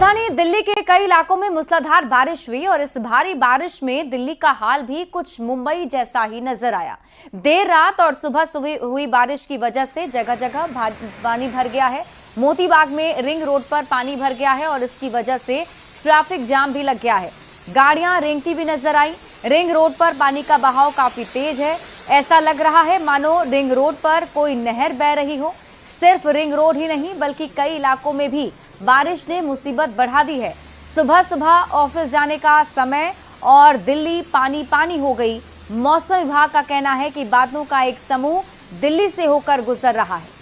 राजधानी दिल्ली के कई इलाकों में मूसलाधार बारिश हुई और इस भारी बारिश में दिल्ली का हाल भी कुछ मुंबई जैसा ही नजर आया। देर रात और सुबह हुई बारिश की वजह से जगह जगह पानी भर गया है। मोती बाग में रिंग रोड पर पानी भर गया है और इसकी वजह से ट्रैफिक जाम भी लग गया है। गाड़ियां रेंगती भी नजर आई। रिंग रोड पर पानी का बहाव काफी तेज है। ऐसा लग रहा है मानो रिंग रोड पर कोई नहर बह रही हो। सिर्फ रिंग रोड ही नहीं बल्कि कई इलाकों में भी बारिश ने मुसीबत बढ़ा दी है। सुबह सुबह ऑफिस जाने का समय और दिल्ली पानी पानी हो गई। मौसम विभाग का कहना है कि बादलों का एक समूह दिल्ली से होकर गुजर रहा है।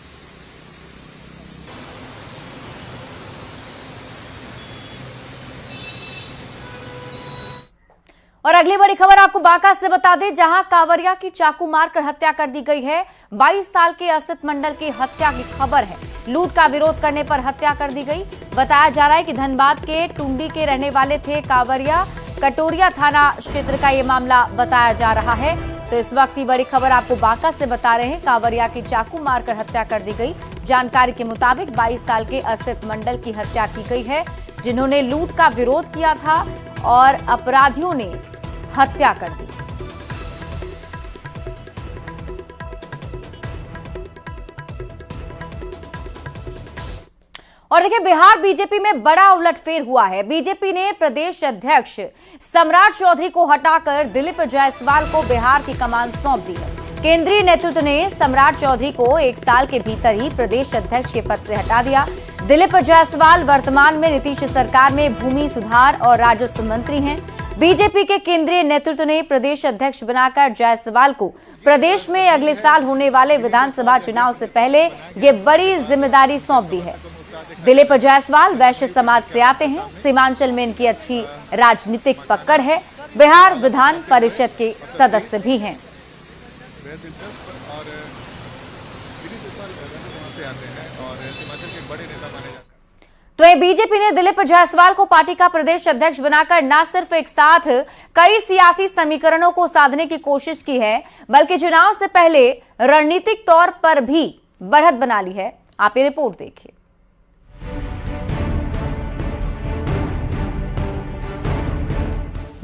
और अगली बड़ी खबर आपको बांका से बता दें, जहां कांवरिया की चाकू मारकर हत्या कर दी गई है। 22 साल के असित मंडल की हत्या की खबर है। लूट का विरोध करने पर हत्या कर दी गई। बताया जा रहा है कि धनबाद के टुंडी के रहने वाले थे कांवरिया। कटोरिया थाना क्षेत्र का ये मामला बताया जा रहा है। तो इस वक्त की बड़ी खबर आपको बांका से बता रहे हैं, कांवरिया की चाकू मारकर हत्या कर दी गई। जानकारी के मुताबिक 22 साल के असित मंडल की हत्या की गई है, जिन्होंने लूट का विरोध किया था और अपराधियों ने हत्या कर दी। और देखिए, बिहार बीजेपी में बड़ा उलटफेर हुआ है। बीजेपी ने प्रदेश अध्यक्ष सम्राट चौधरी को हटाकर दिलीप जायसवाल को बिहार की कमान सौंप दी है। केंद्रीय नेतृत्व ने सम्राट चौधरी को 1 साल के भीतर ही प्रदेश अध्यक्ष के पद से हटा दिया। दिलीप जायसवाल वर्तमान में नीतीश सरकार में भूमि सुधार और राजस्व मंत्री हैं। बीजेपी के केंद्रीय नेतृत्व ने प्रदेश अध्यक्ष बनाकर जायसवाल को प्रदेश में अगले साल होने वाले विधानसभा चुनाव से पहले ये बड़ी जिम्मेदारी सौंप दी है। दिलीप जायसवाल वैश्य समाज से आते हैं। सीमांचल में इनकी अच्छी राजनीतिक पकड़ है। बिहार विधान परिषद के सदस्य भी हैं। तो ये बीजेपी ने दिलीप जायसवाल को पार्टी का प्रदेश अध्यक्ष बनाकर न सिर्फ एक साथ कई सियासी समीकरणों को साधने की कोशिश की है, बल्कि चुनाव से पहले रणनीतिक तौर पर भी बढ़त बना ली है। आप ये रिपोर्ट देखिए।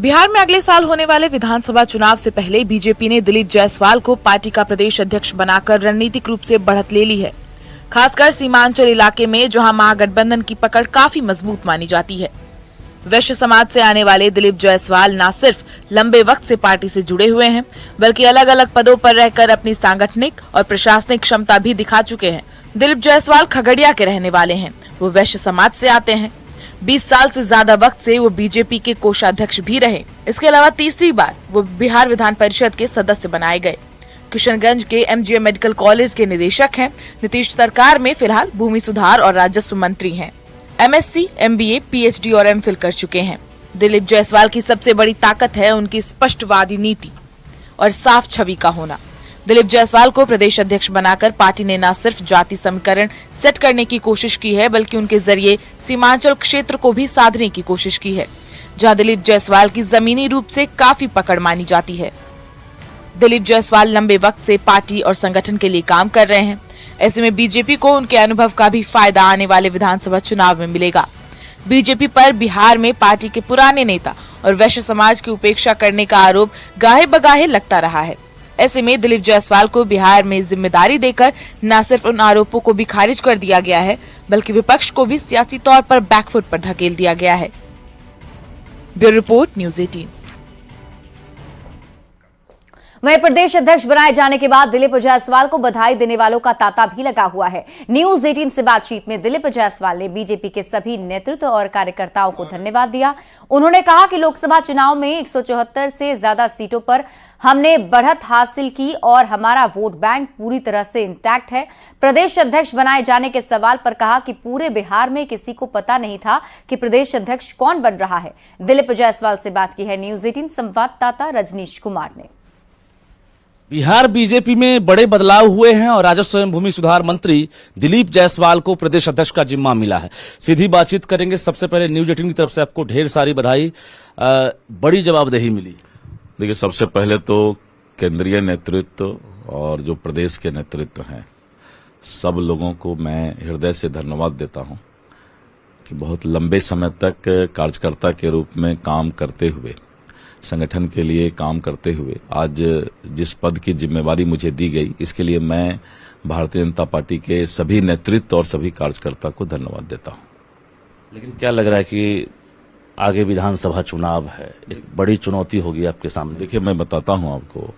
बिहार में अगले साल होने वाले विधानसभा चुनाव से पहले बीजेपी ने दिलीप जायसवाल को पार्टी का प्रदेश अध्यक्ष बनाकर रणनीतिक रूप से बढ़त ले ली है, खासकर सीमांचल इलाके में जहां महागठबंधन की पकड़ काफी मजबूत मानी जाती है। वैश्य समाज से आने वाले दिलीप जायसवाल न सिर्फ लंबे वक्त से पार्टी से जुड़े हुए हैं, बल्कि अलग अलग पदों पर रहकर अपनी सांगठनिक और प्रशासनिक क्षमता भी दिखा चुके हैं। दिलीप जायसवाल खगड़िया के रहने वाले हैं। वो वैश्य समाज से आते हैं। 20 साल से ज्यादा वक्त से वो बीजेपी के कोषाध्यक्ष भी रहे। इसके अलावा तीसरी बार वो बिहार विधान परिषद के सदस्य बनाए गए। किशनगंज के MGM मेडिकल कॉलेज के निदेशक हैं। नीतीश सरकार में फिलहाल भूमि सुधार और राजस्व मंत्री हैं। MSc, MBA, PhD और MPhil कर चुके हैं। दिलीप जायसवाल की सबसे बड़ी ताकत है उनकी स्पष्टवादी नीति और साफ छवि का होना। दिलीप जायसवाल को प्रदेश अध्यक्ष बनाकर पार्टी ने न सिर्फ जाति समीकरण सेट करने की कोशिश की है, बल्कि उनके जरिए सीमांचल क्षेत्र को भी साधने की कोशिश की है, जहां दिलीप जायसवाल की जमीनी रूप से काफी पकड़ मानी जाती है। दिलीप जायसवाल लंबे वक्त से पार्टी और संगठन के लिए काम कर रहे हैं। ऐसे में बीजेपी को उनके अनुभव का भी फायदा आने वाले विधानसभा चुनाव में मिलेगा। बीजेपी पर बिहार में पार्टी के पुराने नेता और वैश्य समाज की उपेक्षा करने का आरोप गाहे बगाहे लगता रहा है। ऐसे में दिलीप जायसवाल को बिहार में जिम्मेदारी देकर न सिर्फ उन आरोपों को भी खारिज कर दिया गया है, बल्कि विपक्ष को भी सियासी तौर पर बैकफुट पर धकेल दिया गया है। Bureau report, news 18। वहीं प्रदेश अध्यक्ष बनाए जाने के बाद दिलीप जायसवाल को बधाई देने वालों का तांता भी लगा हुआ है। न्यूज़ 18 से बातचीत में दिलीप जायसवाल ने बीजेपी के सभी नेतृत्व और कार्यकर्ताओं को धन्यवाद दिया। उन्होंने कहा कि लोकसभा चुनाव में 174 से ज्यादा सीटों पर हमने बढ़त हासिल की और हमारा वोट बैंक पूरी तरह से इंटैक्ट है। प्रदेश अध्यक्ष बनाए जाने के सवाल पर कहा कि पूरे बिहार में किसी को पता नहीं था कि प्रदेश अध्यक्ष कौन बन रहा है। दिलीप जायसवाल से बात की है न्यूज़ 18 संवाददाता रजनीश कुमार ने। बिहार बीजेपी में बड़े बदलाव हुए हैं और राजस्व एवं भूमि सुधार मंत्री दिलीप जायसवाल को प्रदेश अध्यक्ष का जिम्मा मिला है। सीधी बातचीत करेंगे। सबसे पहले न्यूज़ 18 की तरफ से आपको ढेर सारी बधाई। बड़ी जवाबदेही मिली। देखिए, सबसे पहले तो केंद्रीय नेतृत्व और जो प्रदेश के नेतृत्व हैं, सब लोगों को मैं हृदय से धन्यवाद देता हूं कि बहुत लंबे समय तक कार्यकर्ता के रूप में काम करते हुए, संगठन के लिए काम करते हुए आज जिस पद की जिम्मेवारी मुझे दी गई, इसके लिए मैं भारतीय जनता पार्टी के सभी नेतृत्व और सभी कार्यकर्ता को धन्यवाद देता हूं। लेकिन क्या लग रहा है कि आगे विधानसभा चुनाव है, एक बड़ी चुनौती होगी आपके सामने? देखिए, मैं बताता हूं आपको,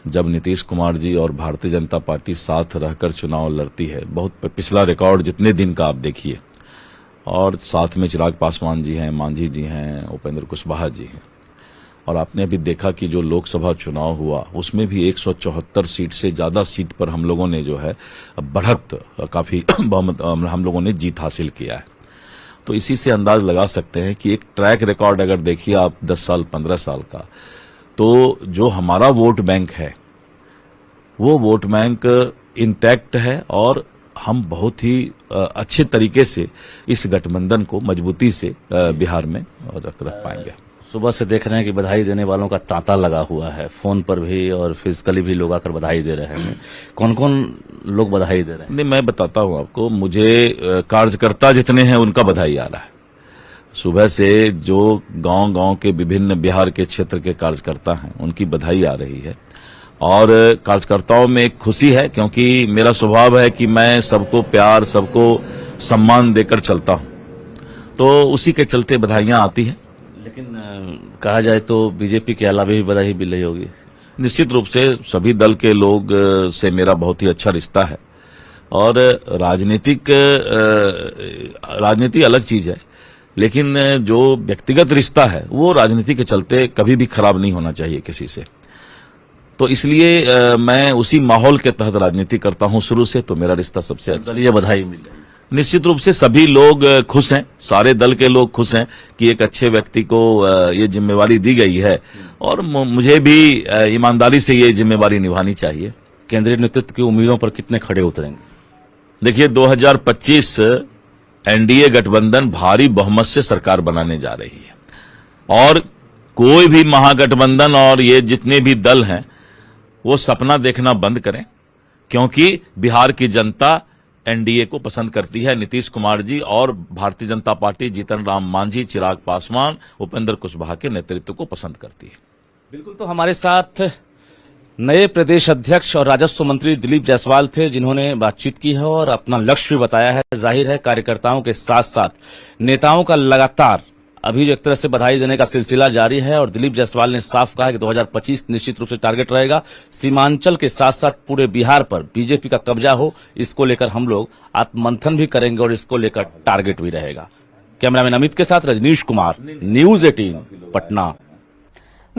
जब नीतीश कुमार जी और भारतीय जनता पार्टी साथ रहकर चुनाव लड़ती है, बहुत पिछला रिकॉर्ड जितने दिन का आप देखिए, और साथ में चिराग पासवान जी हैं, मांझी जी हैं, उपेंद्र कुशवाहा जी हैं, और आपने अभी देखा कि जो लोकसभा चुनाव हुआ उसमें भी 174 सीट से ज्यादा सीट पर हम लोगों ने जो है बढ़त, काफी बहुमत हम लोगों ने जीत हासिल किया है। तो इसी से अंदाज लगा सकते हैं कि एक ट्रैक रिकॉर्ड अगर देखिए आप 10 साल 15 साल का, तो जो हमारा वोट बैंक है वो वोट बैंक इंटैक्ट है, और हम बहुत ही अच्छे तरीके से इस गठबंधन को मजबूती से बिहार में रख पाएंगे। सुबह से देख रहे हैं कि बधाई देने वालों का तांता लगा हुआ है, फोन पर भी और फिजिकली भी लोग आकर बधाई दे रहे हैं। कौन कौन लोग बधाई दे रहे हैं? नहीं, मैं बताता हूं आपको, मुझे कार्यकर्ता जितने हैं उनका बधाई आ रहा है। सुबह से जो गांव-गांव के विभिन्न बिहार के क्षेत्र के कार्यकर्ता हैं उनकी बधाई आ रही है, और कार्यकर्ताओं में एक खुशी है, क्योंकि मेरा स्वभाव है कि मैं सबको प्यार, सबको सम्मान देकर चलता हूं, तो उसी के चलते बधाइयां आती हैं। लेकिन कहा जाए तो बीजेपी के अलावा भी बधाई मिल रही होगी। निश्चित रूप से सभी दल के लोग से मेरा बहुत ही अच्छा रिश्ता है, और राजनीति अलग चीज है, लेकिन जो व्यक्तिगत रिश्ता है वो राजनीति के चलते कभी भी खराब नहीं होना चाहिए किसी से। तो इसलिए मैं उसी माहौल के तहत राजनीति करता हूं शुरू से, तो मेरा रिश्ता सबसे अच्छा। दलीय बधाई मिल रही है। निश्चित रूप से सभी लोग खुश हैं, सारे दल के लोग खुश हैं कि एक अच्छे व्यक्ति को ये जिम्मेवारी दी गई है, और मुझे भी ईमानदारी से ये जिम्मेवारी निभानी चाहिए। केंद्रीय नेतृत्व की उम्मीदों पर कितने खड़े उतरेंगे? देखिए, 2025 एनडीए गठबंधन भारी बहुमत से सरकार बनाने जा रही है, और कोई भी महागठबंधन और ये जितने भी दल हैं वो सपना देखना बंद करें, क्योंकि बिहार की जनता एनडीए को पसंद करती है। नीतीश कुमार जी और भारतीय जनता पार्टी जीतन राम मांझी, चिराग पासवान, उपेंद्र कुशवाहा के नेतृत्व को पसंद करती है। बिल्कुल, तो हमारे साथ नए प्रदेश अध्यक्ष और राजस्व मंत्री दिलीप जायसवाल थे, जिन्होंने बातचीत की है और अपना लक्ष्य भी बताया है। जाहिर है कार्यकर्ताओं के साथ साथ नेताओं का लगातार अभी एक तरह से बधाई देने का सिलसिला जारी है, और दिलीप जायसवाल ने साफ कहा कि 2025 निश्चित रूप से टारगेट रहेगा, सीमांचल के साथ साथ पूरे बिहार पर बीजेपी का कब्जा हो, इसको लेकर हम लोग आत्ममंथन भी करेंगे और इसको लेकर टारगेट भी रहेगा। कैमरामैन अमित के साथ रजनीश कुमार, न्यूज़ 18 पटना।